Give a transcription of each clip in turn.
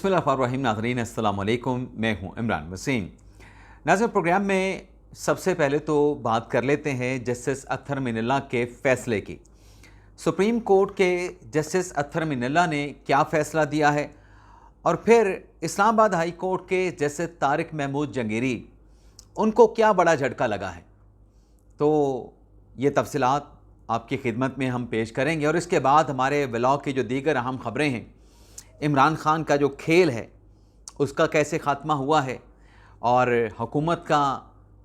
बिस्मिल्लाहिर्रहमानिर्रहीम। नाज़रीन अस्सलाम वालेकुम, मैं हूं इमरान वसीम। नाज़रीन, प्रोग्राम में सबसे पहले तो बात कर लेते हैं जस्टिस अत्तर मिनल्ला के फ़ैसले की। सुप्रीम कोर्ट के जस्टिस अत्तर मिनल्ला ने क्या फ़ैसला दिया है और फिर इस्लामाबाद हाई कोर्ट के जस्टिस तारिक महमूद जंगीरी, उनको क्या बड़ा झटका लगा है। तो ये तफसीलात आपकी खिदमत में हम पेश करेंगे और इसके बाद हमारे व्लॉग की जो दीगर अहम ख़बरें हैं, इमरान खान का जो खेल है उसका कैसे ख़ात्मा हुआ है और हुकूमत का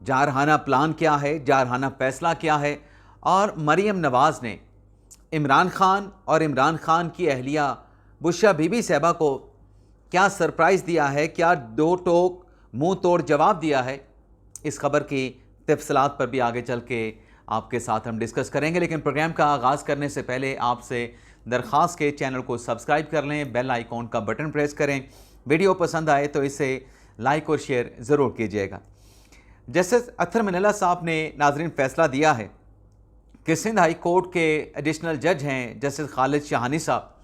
जारहाना प्लान क्या है, जारहाना फ़ैसला क्या है, और मरीम नवाज़ ने इमरान खान और इमरान खान की अहलिया बुशरा बीबी साहबा को क्या सरप्राइज़ दिया है, क्या दो टोक मुंह तोड़ जवाब दिया है। इस खबर की तफसीलात पर भी आगे चल के आपके साथ हम डिस्कस करेंगे, लेकिन प्रोग्राम का आगाज़ करने से पहले आपसे दरख्वास्त के चैनल को सब्सक्राइब कर लें, बेल आइकॉन का बटन प्रेस करें। वीडियो पसंद आए तो इसे लाइक और शेयर ज़रूर कीजिएगा। जस्टिस अत्तर मिनल्ला साहब ने नाजरीन फ़ैसला दिया है कि सिंध हाई कोर्ट के एडिशनल जज हैं जस्टिस खालिद शाहानी साहब,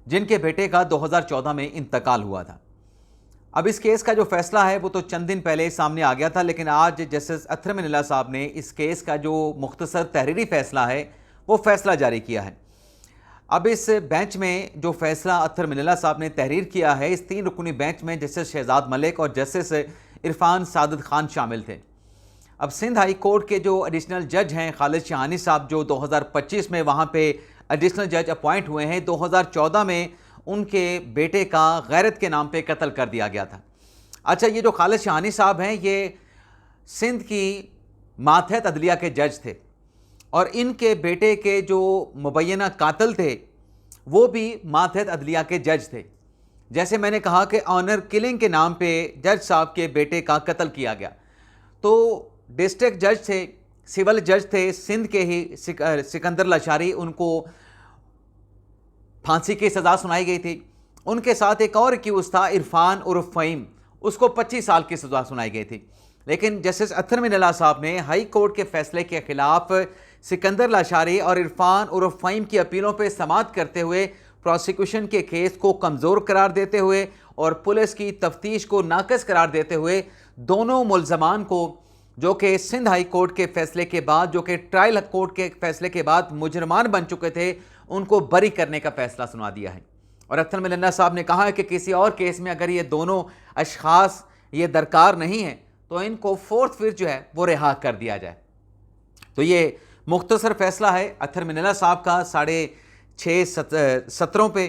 जिनके बेटे का 2014 में इंतकाल हुआ था। अब इस केस का जो फ़ैसला है वो तो चंद दिन पहले सामने आ गया था, लेकिन आज जस्टिस अत्तर मिनल्ला साहब ने इस केस का जो मुख्तसर तहरीरी फ़ैसला है वो फ़ैसला जारी किया है। अब इस बेंच में जो फ़ैसला अत्तर मिनल्ला साहब ने तहरीर किया है, इस 3 रुकनी बेंच में जस्टिस शहजाद मलिक और जस्टिस इरफान सादत खान शामिल थे। अब सिंध हाई कोर्ट के जो एडिशनल जज हैं खालिद शाहानी साहब, जो 2025 में वहाँ पे एडिशनल जज अपॉइंट हुए हैं, 2014 में उनके बेटे का गैरत के नाम पे कत्ल कर दिया गया था। अच्छा, ये जो खालिद शाहानी साहब हैं, ये सिंध की मातहत अदलिया के जज थे और इनके बेटे के जो मुबैना कातिल थे वो भी मातहत अदलिया के जज थे। जैसे मैंने कहा कि ऑनर किलिंग के नाम पे जज साहब के बेटे का कत्ल किया गया, तो डिस्ट्रिक्ट जज थे, सिविल जज थे सिंध के ही सिकंदर लाशारी, उनको फांसी की सज़ा सुनाई गई थी। उनके साथ एक और एक्यूज था इरफान उर्फ फ़हीम, उसको 25 साल की सज़ा सुनाई गई थी। लेकिन जस्टिस अत्तर मिनल्ला साहब ने हाई कोर्ट के फैसले के खिलाफ सिकंदर लाशारी और इरफान उर्फ फ़हीम की अपीलों पर समाअत करते हुए प्रोसिक्यूशन के केस को कमज़ोर करार देते हुए और पुलिस की तफ्तीश को नाकस करार देते हुए दोनों मुल्ज़मान को, जो कि सिंध हाई कोर्ट के फैसले के बाद, जो कि ट्रायल कोर्ट के फैसले के बाद मुजरमान बन चुके थे, उनको बरी करने का फैसला सुना दिया है। और अत्तर मिनल्ला साहब ने कहा है कि किसी और केस में अगर ये दोनों अशखास ये दरकार नहीं है तो इनको फोर्थ फिर जो है वो रिहा कर दिया जाए। तो ये मुख्तसर फैसला है अत्तर मिनल्ला साहब का 6.5 सत्रों पे,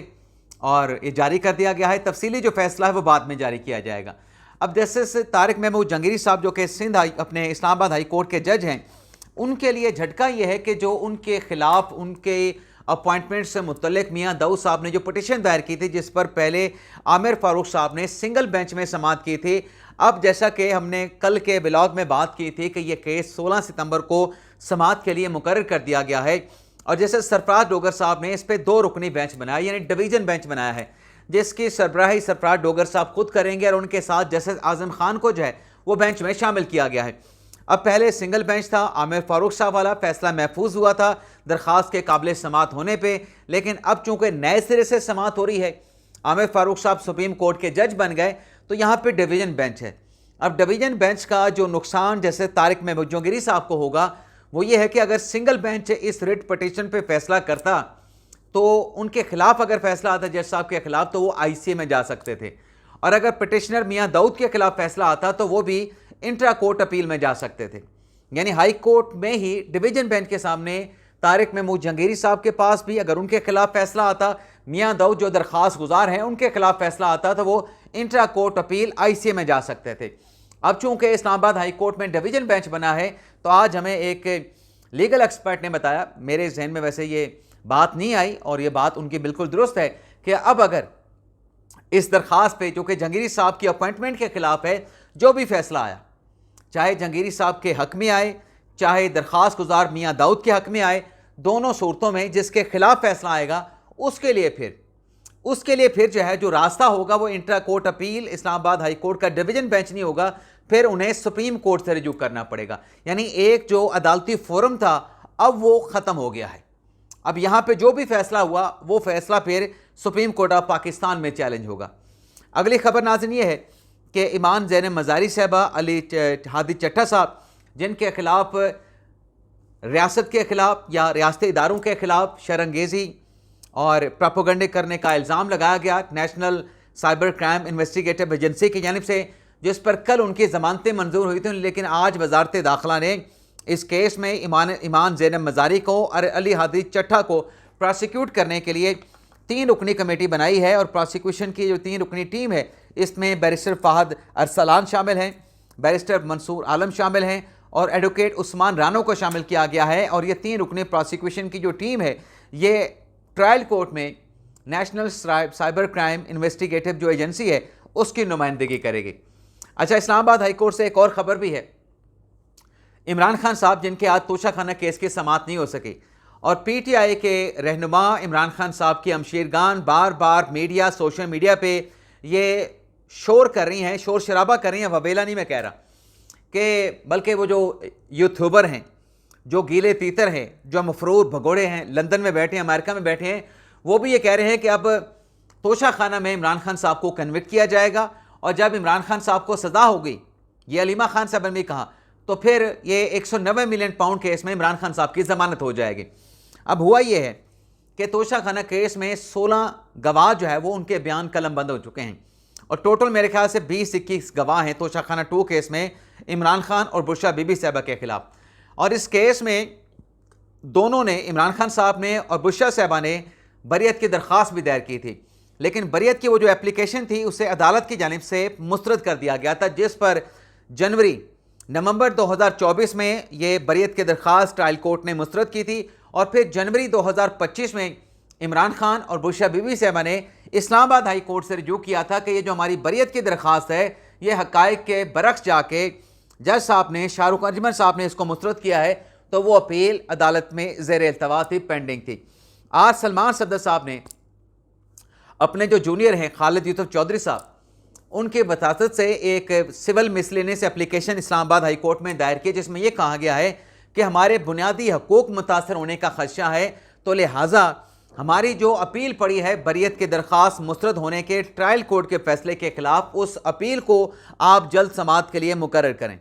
और ये जारी कर दिया गया है। तफसीली जो फैसला है वो बाद में जारी किया जाएगा। अब जस्टिस तारिक महमूद जंगीरी साहब, जो कि सिंध अपने इस्लामाबाद हाई कोर्ट के जज हैं, उनके लिए झटका ये है कि जो उनके खिलाफ उनके अपॉइंटमेंट से मुतल्लिक मियां दाऊद साहब ने जो पिटिशन दायर की थी, जिस पर पहले आमिर फारूक साहब ने सिंगल बेंच में समाअत की थी, अब जैसा कि हमने कल के ब्लॉग में बात की थी कि यह केस 16 सितंबर को समाअत के लिए मुकर्रर कर दिया गया है। और जैसे सरफराज डोगर साहब ने इस पर 2 रुकनी बेंच बनाया, यानी डिवीजन बेंच बनाया है, जिसकी सरबराही सरफराज डोगर साहब खुद करेंगे और उनके साथ जस्टिस आजम खान को जो है वो बेंच में शामिल किया गया है। अब पहले सिंगल बेंच था, आमिर फारूक साहब वाला फैसला महफूज हुआ था दरख्वास्त के काबिल समाअत होने पे, लेकिन अब चूंकि नए सिरे से समाअत हो रही है, आमिर फारूक साहब सुप्रीम कोर्ट के जज बन गए, तो यहाँ पे डिवीजन बेंच है। अब डिवीजन बेंच का जो नुकसान जैसे तारिक महमूद जंगीरी साहब को होगा वो ये है कि अगर सिंगल बेंच इस रिट पटिशन पे फैसला करता तो उनके खिलाफ अगर फैसला आता जज साहब के खिलाफ तो वो ICA में जा सकते थे, और अगर पिटिशनर मियां दाऊद के खिलाफ फैसला आता तो वो भी इंट्रा कोर्ट अपील में जा सकते थे। यानी हाई कोर्ट में ही डिवीजन बेंच के सामने तारिक महमूद जंगीरी साहब के पास भी अगर उनके खिलाफ फैसला आता, मियां दाऊद जो दरख्वास्त गुजार हैं उनके खिलाफ फैसला आता, तो वो इंट्रा कोर्ट अपील ICA में जा सकते थे। अब चूंकि इस्लामाबाद हाई कोर्ट में डिवीजन बेंच बना है, तो आज हमें एक लीगल एक्सपर्ट ने बताया, मेरे जहन में वैसे ये बात नहीं आई और ये बात उनकी बिल्कुल दुरुस्त है, कि अब अगर इस दरख्वास्त पे जो कि जंगीरी साहब की अपॉइंटमेंट के खिलाफ है, जो भी फैसला आया, चाहे जंगीरी साहब के हक में आए चाहे दरख्वास्त गुजार मियां दाऊद के हक में आए, दोनों सूरतों में जिसके खिलाफ फैसला आएगा उसके लिए फिर जो है जो रास्ता होगा वो intra court appeal Islamabad high court का डिवीजन बेंच नहीं होगा, फिर उन्हें सुप्रीम कोर्ट से रिजू करना पड़ेगा। यानी एक जो अदालती फोरम था अब वो ख़त्म हो गया है। अब यहाँ पे जो भी फैसला हुआ वो फैसला फिर सुप्रीम कोर्ट ऑफ पाकिस्तान में चैलेंज होगा। अगली खबर नाज़रीन ये है कि ईमान ज़ैनब मज़ारी साहबा, अली हादी चट्टा साहब, जिनके खिलाफ रियासत के ख़िलाफ़ या रियासती इदारों के ख़िलाफ़ शरअंगेज़ी और प्रोपेगेंडा करने का इल्ज़ाम लगाया गया national cyber crime investigative agency की जानिब से, जिस पर कल उनकी ज़मानतें मंजूर हुई थी, लेकिन आज वजारत दाखिला ने इस केस में ईमान ज़ैनब मज़ारी को और अली हादी चट्टा को प्रोसिक्यूट करने के लिए 3 रुकनी कमेटी बनाई है। और प्रोसिक्यूशन की जो 3 रुकनी टीम है, इसमें बैरिस्टर फ़हद अरसलान शामिल हैं, बैरिस्टर मंसूर आलम शामिल हैं और एडवोकेट उस्मान रानो को शामिल किया गया है। और ये 3 रुकनी प्रोसिक्यूशन की जो टीम है, ये ट्रायल कोर्ट में नेशनल साइबर क्राइम इन्वेस्टिगेटिव जो एजेंसी है उसकी नुमाइंदगी करेगी। अच्छा, इस्लामाबाद हाई कोर्ट से एक और ख़बर भी है। इमरान खान साहब, जिनके आज तोशा खाना केस की समाअत नहीं हो सकी, और पीटीआई के रहनुमा इमरान खान साहब की अमशीरगान बार बार मीडिया, सोशल मीडिया पे ये शोर कर रही हैं, शोर शराबा कर रही हैं, वबेला नहीं मैं कह रहा, कि बल्कि वो जो यूट्यूबर हैं, जो गीले तीतर हैं, जो मफरूर भगोड़े हैं, लंदन में बैठे हैं, अमेरिका में बैठे हैं, वो भी ये कह रहे हैं कि अब तोशा खाना में इमरान खान साहब को कन्विक्ट किया जाएगा और जब इमरान खान साहब को सज़ा होगी, ये अलीमा खान साहब ने भी कहा, तो फिर ये 190 मिलियन पाउंड केस में इमरान खान साहब की ज़मानत हो जाएगी। अब हुआ ये है कि तोशा खाना केस में 16 गवाह जो है वो उनके बयान कलम बंद हो चुके हैं और टोटल मेरे ख्याल से 20-21 गवाह हैं तोशा खाना 2 केस में इमरान खान और बुशरा बीबी साहबा के खिलाफ। और इस केस में दोनों ने, इमरान खान साहब ने और बुशरा साहबा ने, बरियत की दरख्वास्त भी दायर की थी, लेकिन बरियत की वो जो एप्लीकेशन थी उसे अदालत की जानिब से मुस्तरद कर दिया गया था, जिस पर नवंबर 2024 में ये बरियत की दरख्वास्त ट्रायल कोर्ट ने मुस्तरद की थी और फिर जनवरी 2025 में इमरान खान और बुशरा बीबी साहबा ने इस्लामाबाद हाई कोर्ट से रिजू किया था कि ये जो हमारी बरियत की दरख्वास्त है, ये हक़ाइक़ के बरक्स जाके जज साहब ने, शाहरुख अजमल साहब ने इसको मुस्तरद किया है, तो वो अपील अदालत में ज़ेर इल्तवा थी, पेंडिंग थी। आज सलमान सफदर साहब ने अपने जो जूनियर हैं खालिद यूसुफ चौधरी साहब, उनके वसातत से एक civil miscellaneous application Islamabad high court में दायर की, जिसमें यह कहा गया है कि हमारे बुनियादी हकूक़ मुतासर होने का खदशा है, तो लिहाजा हमारी जो अपील पड़ी है बरियत की दरख्वास्त मुस्तरद होने के ट्रायल कोर्ट के फैसले के खिलाफ, उस अपील को आप जल्द समाअत के लिए मुकर्रर करें।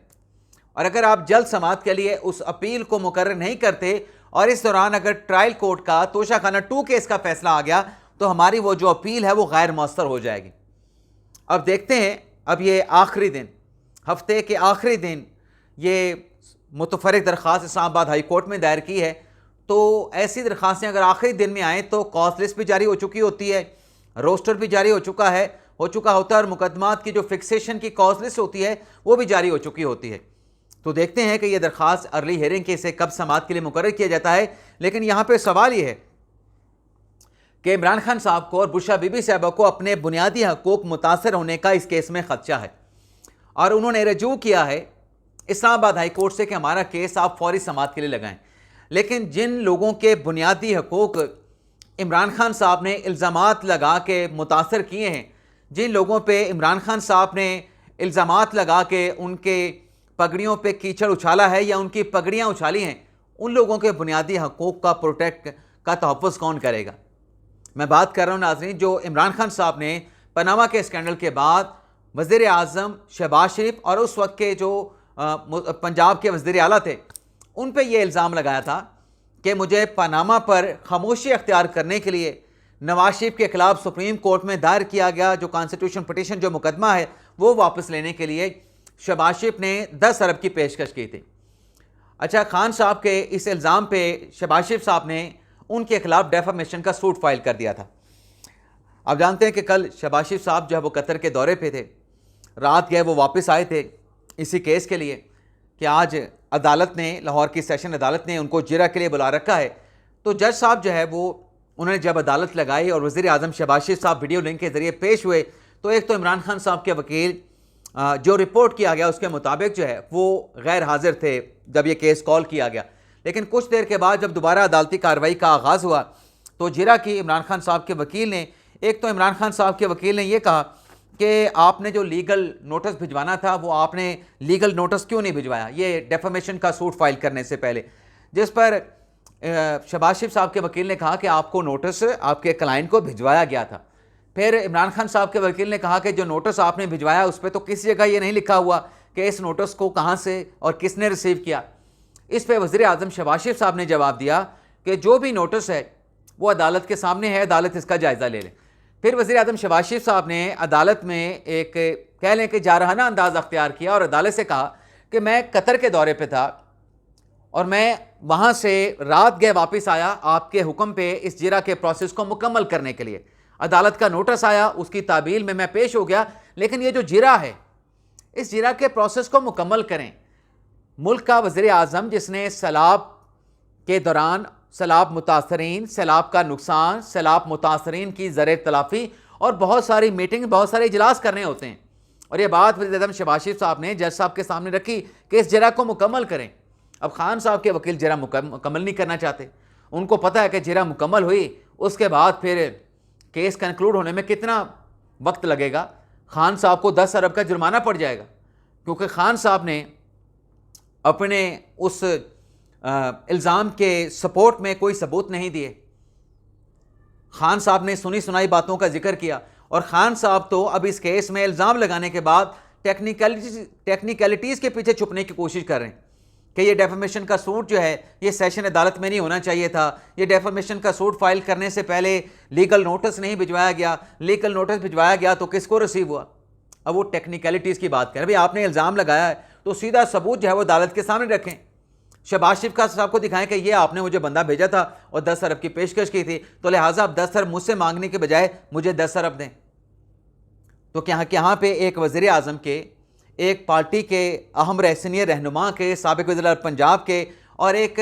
और अगर आप जल्द समाअत के लिए उस अपील को मुकर्रर नहीं करते और इस दौरान अगर ट्रायल कोर्ट का तोशा खाना 2 केस का फैसला आ गया, तो हमारी वो जो अपील है वो गैर मौसर हो जाएगी। अब देखते हैं, अब ये आखिरी दिन, हफ्ते के आखिरी दिन ये मुतफर्रिक दरख्वास्त इस्लामाबाद हाई कोर्ट में दायर की है, तो ऐसी दरख्वास्तें अगर आखिरी दिन में आएँ तो कॉज लिस्ट भी जारी हो चुकी होती है, रोस्टर भी जारी हो चुका होता है और मुकदमात की जो फिक्सेशन की कॉज लिस्ट होती है वो भी जारी हो चुकी होती है। तो देखते हैं कि ये दरख्वास्त अर्ली हेयरिंग के इसे कब समाअत के लिए मुकर्रर किया जाता है। लेकिन यहाँ पे सवाल ये है कि इमरान खान साहब को और बुशरा बीबी साहबा को अपने बुनियादी हकूक़ मुतासर होने का इस केस में खदशा है और उन्होंने रजू किया है इस्लामाबाद हाई कोर्ट से कि हमारा केस आप फौरी समाअत के लिए लगाएं। लेकिन जिन लोगों के बुनियादी हकूक़ इमरान खान साहब ने इल्ज़ामात लगा के मुतासर किए हैं, जिन लोगों पे इमरान खान साहब ने इल्ज़ामात लगा के उनके पगड़ियों पे कीचड़ उछाला है या उनकी पगड़ियाँ उछाली हैं, उन लोगों के बुनियादी हकूक़ का प्रोटेक्ट का तहफ़्फ़ुज़ कौन करेगा? मैं बात कर रहा हूँ नाज़रीन, जो इमरान खान साहब ने पनामा के स्कैंडल के बाद वज़ीर आज़म शहबाज शरीफ और उस वक्त के जो पंजाब के वज़ीर आला थे, उन पे ये इल्ज़ाम लगाया था कि मुझे पनामा पर खामोशी अख्तियार करने के लिए नवाज शरीफ के ख़िलाफ़ सुप्रीम कोर्ट में दायर किया गया जो कॉन्स्टिट्यूशन पिटीशन जो मुकदमा है वो वापस लेने के लिए शहबाज शरीफ ने 10 अरब की पेशकश की थी। अच्छा, खान साहब के इस इल्ज़ाम पे शहबाज शरीफ साहब ने उनके खिलाफ डेफामेशन का सूट फाइल कर दिया था। आप जानते हैं कि कल शहबाज शरीफ साहब जो है वो कतर के दौरे पे थे, रात गए वो वापस आए थे इसी केस के लिए कि आज अदालत ने, लाहौर की सेशन अदालत ने उनको जिरा के लिए बुला रखा है। तो जज साहब जो है वो उन्होंने जब अदालत लगाई और वज़ीर आज़म शहबाज शरीफ साहब वीडियो लिंक के ज़रिए पेश हुए, तो एक तो इमरान खान साहब के वकील जो रिपोर्ट किया गया उसके मुताबिक जो है वो गैर हाजिर थे जब ये केस कॉल किया गया। लेकिन कुछ देर के बाद जब दोबारा अदालती कार्रवाई का आगाज़ हुआ तो जिरा की इमरान खान साहब के वकील ने, एक तो इमरान खान साहब के वकील ने यह कहा कि आपने जो लीगल नोटिस भिजवाना था वो आपने लीगल नोटिस क्यों नहीं भिजवाया, ये डेफामेशन का सूट फाइल करने से पहले। जिस पर शहबाज शरीफ साहब के वकील ने कहा कि आपको नोटिस आपके क्लाइंट को भिजवाया गया था, फिर इमरान खान साहब के वकील ने कहा कि जो नोटिस आपने भिजवाया उस पर तो किसी जगह ये नहीं लिखा हुआ कि इस नोटिस को कहाँ से और किसने रिसीव किया। इस पर वज़ीर आज़म शहबाज शरीफ साहब ने जवाब दिया कि जो भी नोटिस है वो अदालत के सामने है, अदालत इसका जायज़ा ले ले। फिर वज़ीर आज़म शहबाज शरीफ साहब ने अदालत में एक कह लें कि जारहाना अंदाज़ अख्तियार किया और अदालत से कहा कि मैं कतर के दौरे पे था और मैं वहाँ से रात गए वापस आया आपके हुक्म पे इस जिरा के प्रोसेस को मुकम्मल करने के लिए। अदालत का नोटिस आया, उसकी ताबील में मैं पेश हो गया, लेकिन ये जो जिरा है इस जिरा के प्रोसेस को मुकम्मल करें। मुल्क का वज़ीर आज़म जिसने सैलाब के दौरान सैलाब मुतासरीन, सैलाब का नुकसान, सैलाब मुतासरीन की ज़र तलाफ़ी और बहुत सारी मीटिंग, बहुत सारे इजलास करने होते हैं, और ये बात वज़ीर आज़म शहबाज शरीफ साहब ने जज साहब के सामने रखी कि इस जिरा को मुकम्मल करें। अब खान साहब के वकील जिरा मुकम्मल नहीं करना चाहते। उनको पता है कि जिरा मुकम्मल हुई उसके बाद फिर केस कंक्लूड होने में कितना वक्त लगेगा। खान साहब को 10 अरब का जुर्माना पड़ जाएगा, क्योंकि खान साहब ने अपने उस इल्ज़ाम के सपोर्ट में कोई सबूत नहीं दिए। खान साहब ने सुनी सुनाई बातों का जिक्र किया, और खान साहब तो अब इस केस में इल्ज़ाम लगाने के बाद टेक्निकलिटीज़ के पीछे छुपने की कोशिश कर रहे हैं कि ये डेफेमेशन का सूट जो है ये सेशन अदालत में नहीं होना चाहिए था, ये डेफेमेशन का सूट फाइल करने से पहले लीगल नोटिस नहीं भिजवाया गया, लीगल नोटिस भिजवाया गया तो किसको रिसीव हुआ। अब वो टेक्निकलिटीज़ की बात करें। भाई आपने इल्ज़ाम लगाया है तो सीधा सबूत जो है वो अदालत के सामने रखें। शहबाज शरीफ का साहब को दिखाएं कि ये आपने मुझे बंदा भेजा था और 10 अरब की पेशकश की थी, तो लिहाजा आप 10 अरब मुझसे मांगने के बजाय मुझे 10 अरब दें। तो क्या यहाँ पे एक वज़ीर आज़म के, एक पार्टी के अहम सीनियर रहनुमा के, साबिक़ वज़ीर पंजाब के और एक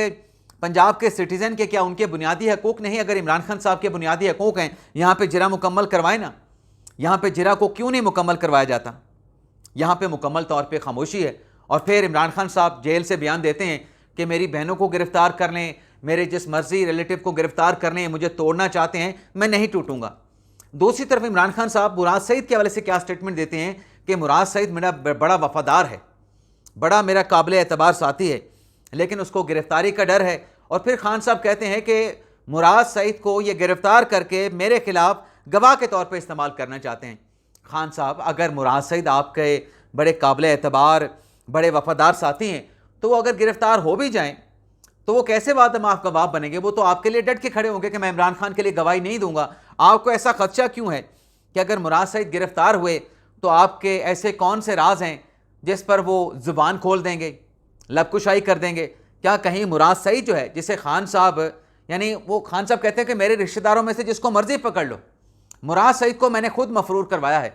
पंजाब के सिटीज़न के क्या उनके बुनियादी हकूक़ नहीं? अगर इमरान खान साहब के बुनियादी हकूक़ हैं, यहाँ पे जिरा मुकम्मल करवाए ना। यहाँ पे जिरा को क्यों नहीं मुकम्मल करवाया जाता? यहाँ पे मुकम्मल तौर पे खामोशी है। और फिर इमरान खान साहब जेल से बयान देते हैं कि मेरी बहनों को गिरफ़्तार कर लें, मेरे जिस मर्जी रिलेटिव को गिरफ़्तार कर लें, मुझे तोड़ना चाहते हैं, मैं नहीं टूटूंगा। दूसरी तरफ इमरान खान साहब मुराद सईद के हवाले से क्या स्टेटमेंट देते हैं कि मुराद सईद मेरा बड़ा वफ़ादार है, बड़ा मेरा काबिल एतबार साथी है, लेकिन उसको गिरफ़्तारी का डर है। और फिर खान साहब कहते हैं कि मुराद सईद को ये गिरफ़्तार करके मेरे ख़िलाफ़ गवाह के तौर पर इस्तेमाल करना चाहते हैं। खान साहब, अगर मुराद सईद आपके बड़े काबिल एतबार, बड़े वफ़ादार साथी हैं, तो वो अगर गिरफ़्तार हो भी जाएं तो वो कैसे वादा माफ़ गवाह बनेंगे? वो तो आपके लिए डट के खड़े होंगे कि मैं इमरान खान के लिए गवाही नहीं दूंगा। आपको ऐसा खदशा क्यों है कि अगर मुराद सईद गिरफ़्तार हुए तो आपके ऐसे कौन से राज हैं जिस पर वो ज़ुबान खोल देंगे, लबकुशाई कर देंगे? क्या कहीं मुराद सईद जो है, जिसे खान साहब, यानी वो खान साहब कहते हैं कि मेरे रिश्तेदारों में से जिसको मर्जी पकड़ लो, मुराद सईद को मैंने खुद मफरूर करवाया है।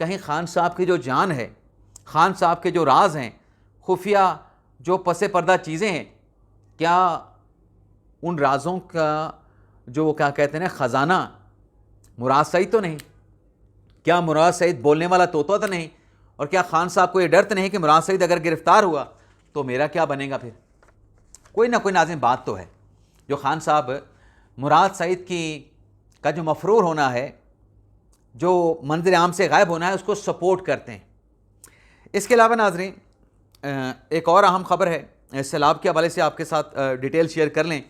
कहीं खान साहब की जो जान है, खान साहब के जो राज हैं, खुफिया जो पसे पर्दा चीज़ें हैं, क्या उन राजों का जो वो क्या कहते हैं ना ख़जाना मुराद सईद तो नहीं? क्या मुराद सईद बोलने वाला तोता तो नहीं? और क्या खान साहब को ये डर तो नहीं कि मुराद सईद अगर गिरफ़्तार हुआ तो मेरा क्या बनेगा? फिर कोई ना कोई नाज़िम बात तो है जो खान साहब मुराद सईद की का जो मफरूर होना है, जो मंज़िल आम से गायब होना है, उसको सपोर्ट करते हैं। इसके अलावा नाज़रीन एक और अहम ख़बर है, सैलाब के हवाले से आपके साथ डिटेल शेयर कर लें,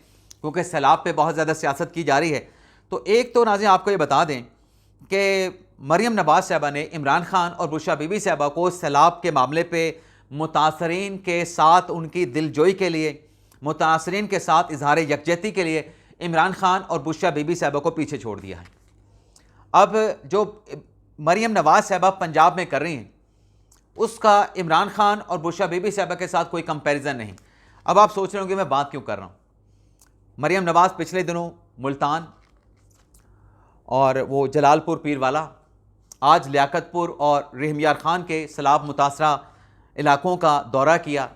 क्योंकि सैलाब पे बहुत ज़्यादा सियासत की जा रही है। तो एक तो नाज़रीन आपको ये बता दें कि मरियम नवाज़ साहबा ने इमरान खान और बुशरा बीबी साहबा को सैलाब के मामले पे मुतासरीन के साथ उनकी दिलजोई के लिए, मुतासरीन के साथ इजहार यकजहती के लिए इमरान खान और बुशरा बीबी साहबा को पीछे छोड़ दिया है। अब जो मरियम नवाज़ साहबा पंजाब में कर रही हैं उसका इमरान खान और बुशरा बीबी साहबा के साथ कोई कंपैरिजन नहीं। अब आप सोच रहे होंगे मैं बात क्यों कर रहा हूँ। मरियम नवाज़ पिछले दिनों मुल्तान और वो जलालपुर पीरवाला, आज लियाकतपुर और रहमियार खान के सैलाब मुतासरा इलाकों का दौरा किया,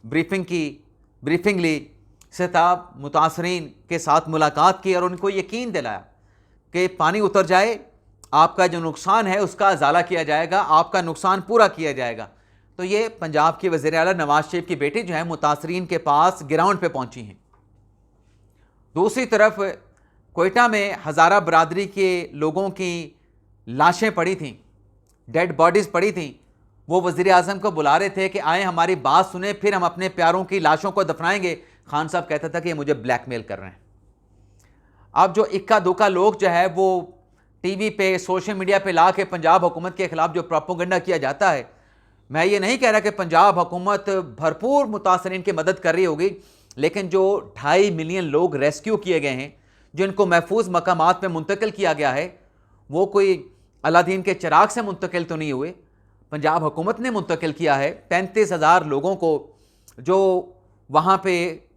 ब्रीफिंग ली, सैलाब मुतासरीन के साथ मुलाकात की और उनको यकीन दिलाया कि पानी उतर जाए, आपका जो नुकसान है उसका अजाला किया जाएगा, आपका नुकसान पूरा किया जाएगा। तो ये पंजाब के वज़ीर आला नवाज शरीफ की बेटी जो है मुतासरीन के पास ग्राउंड पे पहुंची हैं। दूसरी तरफ कोयटा में हज़ारा बरादरी के लोगों की लाशें पड़ी थीं, डेड बॉडीज़ पड़ी थीं। वो वज़ीर आज़म को बुला रहे थे कि आए हमारी बात सुने, फिर हम अपने प्यारों की लाशों को दफनाएंगे। खान साहब कहता था कि ये मुझे ब्लैकमेल कर रहे हैं। अब जो इक्का दुक्का लोग जो है वो टीवी पे, सोशल मीडिया पे ला के पंजाब हुकूमत के खिलाफ जो प्रोपेगेंडा किया जाता है, मैं ये नहीं कह रहा कि पंजाब हुकूमत भरपूर मुतासरीन की मदद कर रही होगी, लेकिन जो 2.5 मिलियन लोग रेस्क्यू किए गए हैं, जिनको महफूज मकामात पे मुंतकिल किया गया है, वो कोई अलादीन के चिराग से मुंतकिल तो नहीं हुए, पंजाब हुकूमत ने मुंतकिल किया है। 35,000 लोगों को जो वहाँ पे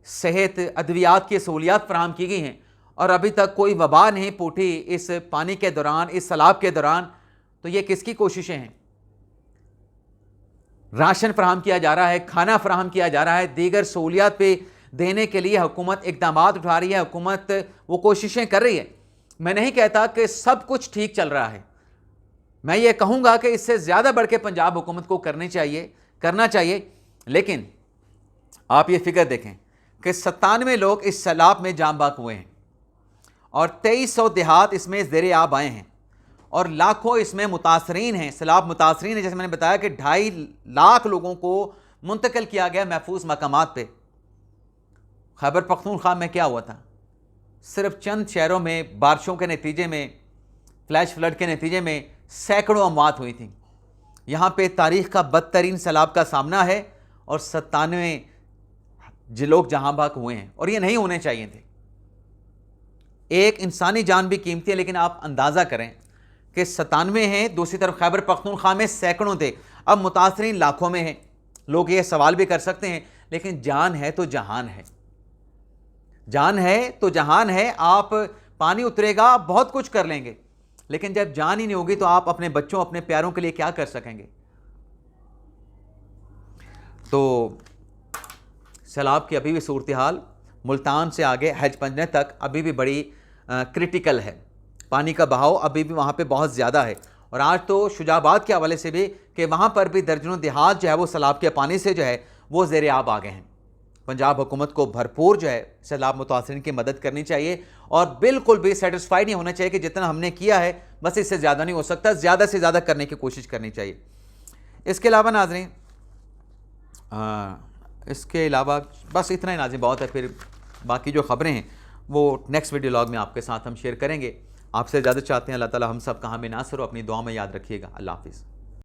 सेहत अद्वियात की सहूलियात फराहम की गई हैं और अभी तक कोई वबा नहीं फूटी इस पानी के दौरान, इस सैलाब के दौरान। तो ये किसकी कोशिशें हैं? राशन फराहम किया जा रहा है, खाना फराहम किया जा रहा है, दीगर सहूलियात पे देने के लिए हुकूमत इकदाम उठा रही है, हुकूमत वो कोशिशें कर रही है। मैं नहीं कहता कि सब कुछ ठीक चल रहा है, मैं ये कहूँगा कि इससे ज़्यादा बढ़ के पंजाब हुकूमत को करना चाहिए। लेकिन आप ये फिगर देखें कि 97 लोग इस सैलाब में जाम बाक हुए हैं और 2300 देहात इसमें ज़ेरे आब आए हैं और लाखों इसमें मुतासरीन हैं, सैलाब मुतासरीन हैं। जैसे मैंने बताया कि 2.5 लाख लोगों को मुंतकिल किया गया महफूज मकामात पे। खैबर पख्तूनख्वा में क्या हुआ था? सिर्फ चंद शहरों में बारिशों के नतीजे में, फ्लैश फ्लड के नतीजे में सैकड़ों अमवात हुई थी। यहाँ पे तारीख़ का बदतरीन सैलाब का सामना है और 97 लोग जहाँ बाक हुए हैं और ये नहीं होने चाहिए थे। एक इंसानी जान भी कीमती है, लेकिन आप अंदाज़ा करें कि 97 हैं, दूसरी तरफ खैबर पख्तूनख्वा में सैकड़ों थे, अब मुतासरीन लाखों में हैं। लोग ये सवाल भी कर सकते हैं, लेकिन जान है तो जहान है, जान है तो जहान है। आप पानी उतरेगा, बहुत कुछ कर लेंगे, लेकिन जब जान ही नहीं होगी तो आप अपने बच्चों, अपने प्यारों के लिए क्या कर सकेंगे? तो सैलाब की अभी भी सूरत हाल मुल्तान से आगे हज पंजने तक अभी भी बड़ी क्रिटिकल है। पानी का बहाव अभी भी वहाँ पे बहुत ज़्यादा है और आज तो शुजाबाद के हवाले से भी कि वहाँ पर भी दर्जनों देहात जो है वो सैलाब के पानी से जो है वो ज़ेरे आब आ गए हैं। पंजाब हुकूमत को भरपूर जो है सैलाब मुतासरीन की मदद करनी चाहिए और बिल्कुल भी सेटिस्फाइड नहीं होना चाहिए कि जितना हमने किया है बस इससे ज़्यादा नहीं हो सकता, ज़्यादा से ज़्यादा करने की कोशिश करनी चाहिए। इसके अलावा नाज़रीन, इसके अलावा बस इतना ही नाज़रीन, बहुत है। फिर बाकी जो ख़बरें हैं वो नेक्स्ट वीडियो लॉग में आपके साथ हम शेयर करेंगे। आपसे इजाज़त चाहते हैं। अल्लाह ताला हम सब का हमें नासर हो, अपनी दुआ में याद रखिएगा। अल्लाह हाफ़िज़।